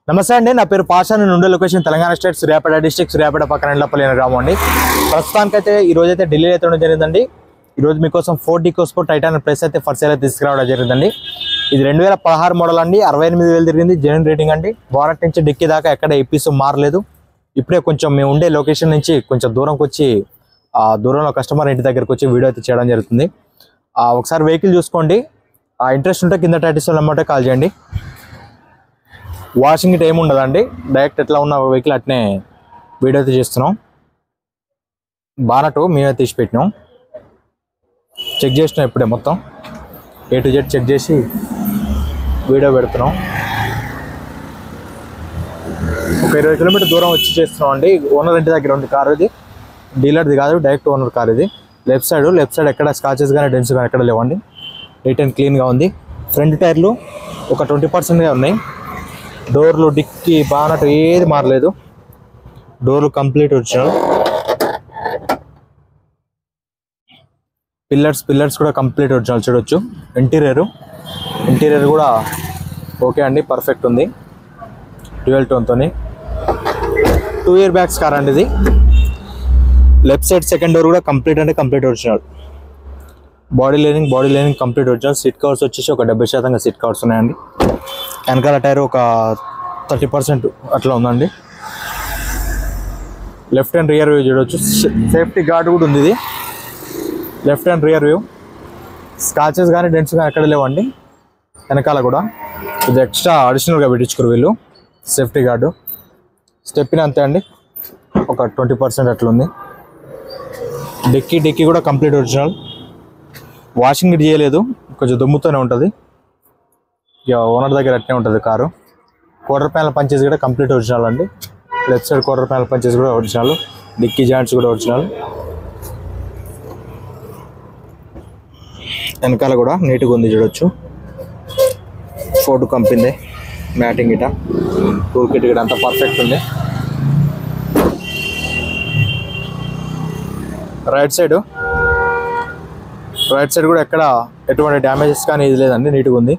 నమస్తే అండి, నా పేరు పాషా. నేను ఉండే location Telangana state Suryapet district, Suryapet పక్కన ఎండ్లపల్లి అనే గ్రామం అండి. ప్రస్తుతానికైతే ఈ రోజు అయితే ఢిల్లీ అయితే జరిగిందండి. ఈరోజు మీకోసం ఫోర్డ్ ఈకోస్పోర్ట్ టైటాన్ ప్రైస్ అయితే ఫర్ సేల్ అయితే తీసుకురావడం జరిగిందండి. ఇది 2016 మోడల్ అండి. 68,000 తిరిగింది. జెన్యూన్ రేటింగ్ అండి. బానట్ నుంచి డిక్కీ దాకా ఎక్కడ ఏపీస్ మారలేదు. ఇప్పుడే కొంచెం మేము ఉండే లొకేషన్ నుంచి కొంచెం దూరంకి వచ్చి దూరంలో కస్టమర్ ఇంటి దగ్గరకు వచ్చి వీడియో అయితే చేయడం జరుగుతుంది. ఒకసారి వెహికల్ చూసుకోండి. ఇంట్రెస్ట్ ఉంటే కింద టైటిల్స్ నెంబర్టే కాల్ చేయండి. వాషింగ్ ఇట్ ఏమి ఉండదండి, డైరెక్ట్ ఎట్లా ఉన్న వెహికల్ అట్నే వీడియో అయితే చేస్తున్నాం. బానట్ మేమే తీసి పెట్టినాం, చెక్ చేసినాం. ఇప్పుడే మొత్తం A to Z చెక్ చేసి వీడియో పెడుతున్నాం. ఒక 20 కిలోమీటర్ దూరం వచ్చి చేస్తున్నాం అండి. ఓనర్ ఇంటి దగ్గర ఉంది కారు. ఇది డీలర్ది కాదు, డైరెక్ట్ ఓనర్ కార్ ఇది. లెఫ్ట్ సైడ్ ఎక్కడ స్కాచెస్ కానీ డెన్స్ కానీ ఎక్కడ లేవండి. నీట్ అండ్ క్లీన్గా ఉంది. ఫ్రంట్ టైర్లు ఒక 20%గా ఉన్నాయి. డోర్లు, డిక్కీ, బానట్ ఏది మారలేదు. డోర్లు కంప్లీట్ వచ్చాయి. పిల్లర్స్ కూడా కంప్లీట్ వచ్చాయి చూడొచ్చు. ఇంటీరియర్ కూడా ఓకే అండి, పర్ఫెక్ట్ ఉంది. డ్యూయల్ టోన్తో 2 ఇయర్ బ్యాగ్స్ కార్ అండి ఇది. లెఫ్ట్ సైడ్ సెకండ్ డోర్ కూడా కంప్లీట్ వచ్చినాడు. బాడీ లైనింగ్ కంప్లీట్ వచ్చాడు. సీట్ కవర్స్ వచ్చేసి ఒక 70% సీట్ కవర్స్ ఉన్నాయండి. వెనకాల టైర్ ఒక 30% అట్లా ఉందండి. లెఫ్ట్ అండ్ రియర్ వ్యూ చూడవచ్చు. సేఫ్టీ గార్డ్ కూడా ఉంది ఇది. Left and rear view. Scotches కానీ డెంట్స్ కానీ ఎక్కడ లేవండి. వెనకాల కూడా ఇది ఎక్స్ట్రా అడిషనల్గా పెట్టించుకోరు వీళ్ళు సేఫ్టీ గార్డు. స్టెప్పిన అంతే అండి, ఒక 20% అట్లా ఉంది. డిక్కీ కూడా కంప్లీట్ ఒరిజినల్. వాషింగ్ ఇట్ చేయలేదు, కొంచెం దుమ్ముతోనే ఉంటుంది. ఇక ఓనర్ దగ్గర అట్నే ఉంటుంది కారు. క్వార్టర్ ప్యానల్ పంచెస్ కూడా కంప్లీట్ ఒరిజినల్ అండి. Left side quarter panel punches కూడా ఒరిజినల్. డిక్కీ జాయింట్స్ కూడా ఒరిజినల్. వెనకాల కూడా నీట్గా ఉంది చూడొచ్చు. ఫోర్డ్ కంపెనీ మ్యాటింగ్ గిట, టూల్ కిట్ గిట అంతా పర్ఫెక్ట్ ఉంది. రైట్ సైడ్ కూడా ఎక్కడ ఎటువంటి డ్యామేజెస్ కానీ ఇది లేదండి, నీట్గా ఉంది.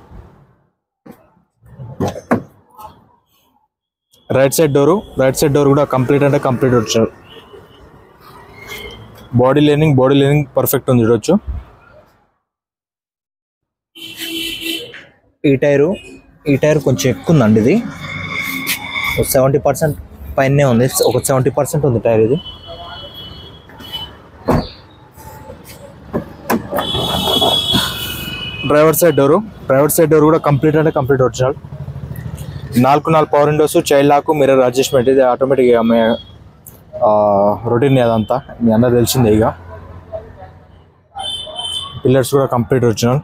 రైట్ సైడ్ డోర్ కూడా కంప్లీట్ వచ్చారు. బాడీ లైనింగ్ పర్ఫెక్ట్ ఉంది చూడొచ్చు. ఈ టైర్ కొంచెం ఎక్కువ ఉందండి. ఇది 70% పైనే ఉంది. ఒక 70% ఉంది టైర్ ఇది. డ్రైవర్ సైడ్ డోర్ కూడా complete original. 4 power windows, child lock, mirror adjustment. ఇది ఆటోమేటిక్గా రొటీన్ అదంతా మీ అందరూ తెలిసిందే. ఇక పిల్లర్స్ కూడా కంప్లీట్ ఒరిజినల్.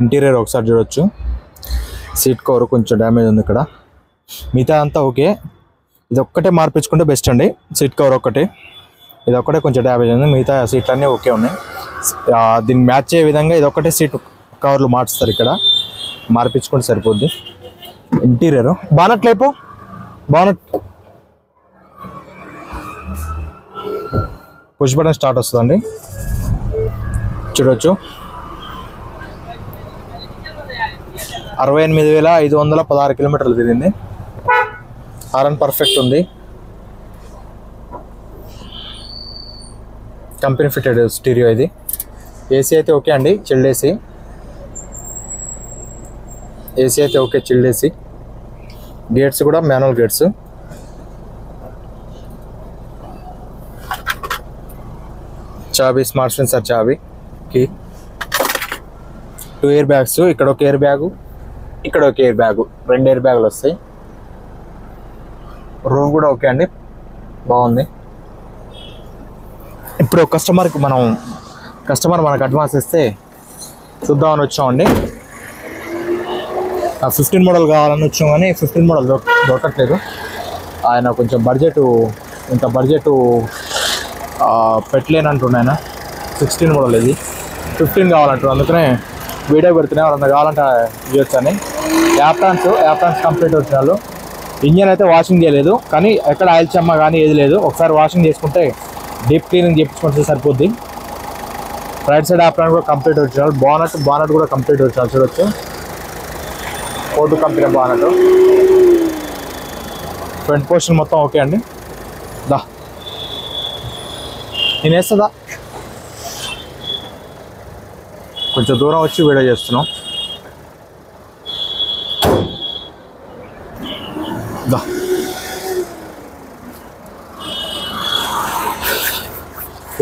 ఇంటీరియర్ ఒకసారి చూడొచ్చు. సీట్ కవర్ కొంచెం డ్యామేజ్ ఉంది ఇక్కడ, మిగతా అంతా ఓకే. ఇది ఒక్కటే మార్పించుకుంటే బెస్ట్ అండి. సీట్ కవర్ ఒక్కటే, ఇది ఒక్కటే కొంచెం డ్యామేజ్ ఉంది. మిగతా సీట్లు అన్నీ ఓకే ఉన్నాయి. దీన్ని మ్యాచ్ అయ్యే విధంగా ఇది ఒక్కటే సీట్ కవర్లు మార్చుతారు, ఇక్కడ మార్పించుకుంటే సరిపోద్ది. Interior bonnet push button start వస్తుందండి చూడొచ్చు. 68,516 కిలోమీటర్లు తిరిగింది. హారన్ పర్ఫెక్ట్ ఉంది. కంపెనీ ఫిటెడ్ స్టీరియో ఇది. ఏసీ అయితే ఓకే అండి, చిల్డ్ ఏసీ అయితే ఓకే, చిల్డ్ ఏసీ. గేట్స్ కూడా మాన్యువల్ గేట్స్. చాబీ స్మార్ట్ సెన్సార్ చాబీ కీ. 2 ఇయర్ బ్యాగ్స్, ఇక్కడ ఒక ఎయిర్ బ్యాగు, ఇక్కడ ఒక ఎయిర్ బ్యాగు, 2 ఎయిర్ బ్యాగులు వస్తాయి. రూమ్ కూడా ఓకే అండి, బాగుంది. ఇప్పుడు కస్టమర్ మనకు అడ్వాన్స్ ఇస్తే చూద్దామని వచ్చామండి. 15 మోడల్ కావాలని వచ్చాం, కానీ 15 మోడల్ దొరకట్లేదు. ఆయన కొంచెం ఇంత బడ్జెట్ పెట్టలేనంటుండే ఆయన. 16 మోడల్ ఇది, 15 కావాలంటారు. అందుకనే వీడియో పెడుతున్నాయి. వాళ్ళంతా కావాలంటే ఇవ్వచ్చు అని. యాప్ ట్రాన్స్ కంప్లీట్ వచ్చినారు. ఇంజన్ అయితే వాషింగ్ చేయలేదు, కానీ ఎక్కడ ఆయిల్ చెమ్మ కానీ ఏది లేదు. ఒకసారి వాషింగ్ చేసుకుంటే డీప్ క్లీనింగ్ చేయించుకుంటే సరిపోద్ది. రైట్ సైడ్ యాప్ ట్రాన్స్ కూడా కంప్లీట్ వచ్చినారు. బానట్ కూడా కంప్లీట్ వచ్చినారు చూడొచ్చు. Ford company bonnet. Front portion మొత్తం ఓకే అండి. దా నేను వేస్తుందా, కొంచెం దూరం వచ్చి వీడియో చేస్తున్నాం. దా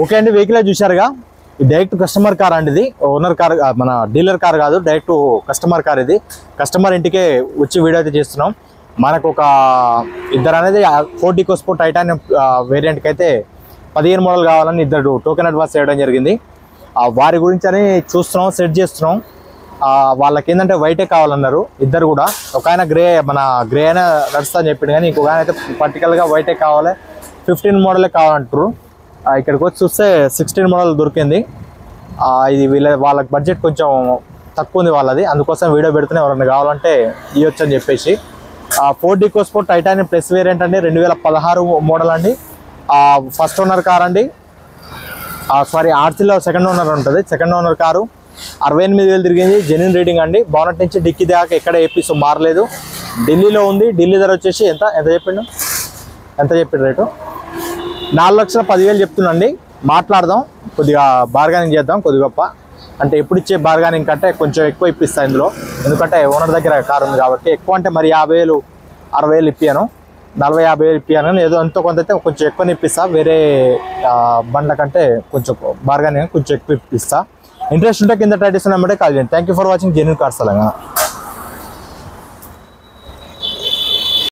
ఓకే అండి. వెహికల్ చూశారుగా, ఇది డైరెక్ట్ కస్టమర్ కార్ అండి. ఇది ఓనర్ కార్, మన డీలర్ కార్ కాదు, డైరెక్ట్ కస్టమర్ కార్. ఇది కస్టమర్ ఇంటికే వచ్చి వీడియో అయితే చేస్తున్నాం. మనకు ఒక ఇద్దరు అనేది 4D EcoSport టైటానియం వేరియంట్కి అయితే 15 మోడల్ కావాలని ఇద్దరు టోకెన్ అడ్వాన్స్ చేయడం జరిగింది. వారి గురించి అని చూస్తున్నాం, సెట్ చేస్తున్నాం. వాళ్ళకి ఏంటంటే వైటే కావాలన్నారు ఇద్దరు కూడా. ఒక ఆయన గ్రే, మన గ్రే అయినా నడుస్తా అని చెప్పిండు, కానీ ఇంకొక ఆయన అయితే పర్టికులర్గా వైటే కావాలి, 15 మోడలే కావాలంటారు. ఇక్కడికి వచ్చి చూస్తే 16 మోడల్ దొరికింది. ఇది వాళ్ళకి బడ్జెట్ కొంచెం తక్కువ ఉంది వాళ్ళది, అందుకోసం వీడియో పెడుతూనే ఎవరైనా కావాలంటే ఇవ్వచ్చు అని చెప్పేసి. 4D EcoSport titanium plus variant అండి, 2016 మోడల్ అండి. ఫస్ట్ ఓనర్ కార్ అండి, సారీ ఆర్సీలో సెకండ్ ఓనర్ ఉంటుంది. సెకండ్ ఓనర్ కారు 68,000 తిరిగింది. జెన్యూన్ రీడింగ్ అండి. బానెట్ నుంచి డిక్కీ దాకా ఎక్కడ ఏపీస్ మారలేదు. ఢిల్లీలో ఉంది. ఢిల్లీ ధర వచ్చేసి ఎంత చెప్పిండు రేటు? 4,10,000 చెప్తున్నాండి. మాట్లాడదాం, కొద్దిగా బార్గెనింగ్ చేద్దాం కొద్ది గొప్ప. అంటే ఎప్పుడు ఇచ్చే బార్గెనింగ్ కంటే కొంచెం ఎక్కువ ఇప్పిస్తాను ఇందులో, ఎందుకంటే ఓనర్ దగ్గర కారు ఉంది కాబట్టి. ఎక్కువ అంటే మరి 50,000 60,000 ఇప్పాను, 40-50,000 ఇప్పాను, కానీ ఏదో ఎంతో కొంత అయితే కొంచెం ఎక్కువ ఇప్పిస్తా. వేరే బండ్ల కంటే కొంచెం బార్గెనింగ్ కొంచెం ఎక్కువ ఇప్పిస్తా. ఇంట్రెస్ట్ ఉంటే కింద టైటిల్స్ నెంబర్కే కాల్ చేయండి. Thank you for watching genuine cars Telangana.